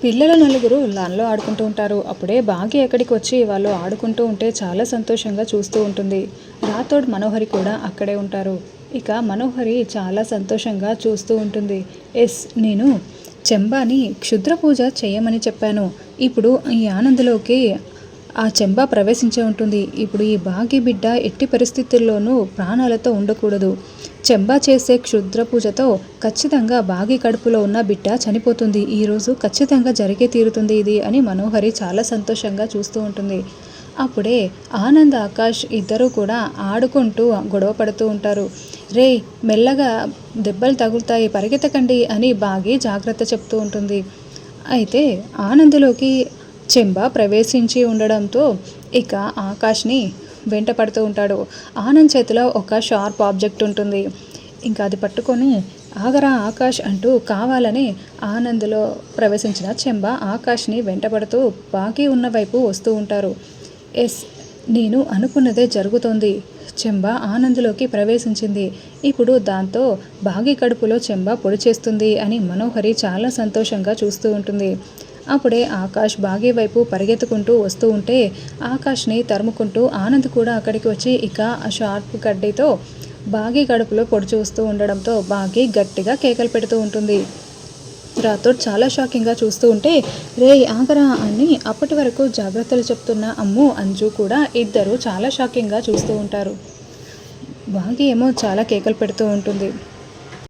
పిల్లలు నలుగురు లాన్లో ఆడుకుంటూ ఉంటారు. అప్పుడే బాగి ఎక్కడికి వచ్చి వాళ్ళు ఆడుకుంటూ ఉంటే చాలా సంతోషంగా చూస్తూ ఉంటుంది. రాథోడ్ మనోహరి కూడా అక్కడే ఉంటారు. ఇక మనోహరి చాలా సంతోషంగా చూస్తూ ఉంటుంది. నేను చెంబాని క్షుద్ర పూజ చేయమని చెప్పాను. ఇప్పుడు ఈ ఆనందలోకి ఆ చెంబా ప్రవేశించే ఉంటుంది. ఇప్పుడు ఈ బాగి బిడ్డ ఎట్టి పరిస్థితుల్లోనూ ప్రాణాలతో ఉండకూడదు. చెంబా చేసే క్షుద్ర పూజతో ఖచ్చితంగా బాగి కడుపులో ఉన్న బిడ్డ చనిపోతుంది. ఈరోజు ఖచ్చితంగా జరిగే తీరుతుంది ఇది అని మనోహరి చాలా సంతోషంగా చూస్తూ ఉంటుంది. అప్పుడే ఆనంద్, ఆకాష్ ఇద్దరూ కూడా ఆడుకుంటూ గొడవ పడుతూ ఉంటారు. రే, మెల్లగా దెబ్బలు తగులుతాయి, పరిగెత్తకండి అని బాగి జాగ్రత్త చెప్తూ ఉంటుంది. అయితే ఆనందులోకి చెంబా ప్రవేశించి ఉండడంతో ఇక ఆకాష్ని వెంట పడుతూ ఉంటాడు. ఆనంద్ చేతిలో ఒక షార్ప్ ఆబ్జెక్ట్ ఉంటుంది. ఇంకా అది పట్టుకొని ఆగరా ఆకాష్ అంటూ కావాలని ఆనంద్లో ప్రవేశించిన చెంబా ఆకాష్ని వెంటపడుతూ బాగి ఉన్న వైపు వస్తూ ఉంటారు. నేను అనుకున్నదే జరుగుతోంది. చెంబా ఆనంద్లోకి ప్రవేశించింది. ఇప్పుడు దాంతో బాగి కడుపులో చెంబా పొడి చేస్తుంది అని మనోహరి చాలా సంతోషంగా చూస్తూ ఉంటుంది. అప్పుడే ఆకాష్ బాగి వైపు పరిగెత్తుకుంటూ వస్తూ ఉంటే ఆకాష్ని తరుముకుంటూ ఆనంద్ కూడా అక్కడికి వచ్చి ఇక ఆ షార్ప్ గడ్డితో బాగి కడుపులో పొడి చూస్తూ ఉండడంతో బాగి గట్టిగా కేకలు పెడుతూ ఉంటుంది. రాథోడ్ చాలా షాకింగ్గా చూస్తూ ఉంటే రే ఆగరా అని అప్పటి వరకు జాగ్రత్తలు చెప్తున్న అమ్ము, అంజు కూడా ఇద్దరు చాలా షాకింగ్గా చూస్తూ ఉంటారు. బాగి ఏమో చాలా కేకలు పెడుతూ ఉంటుంది.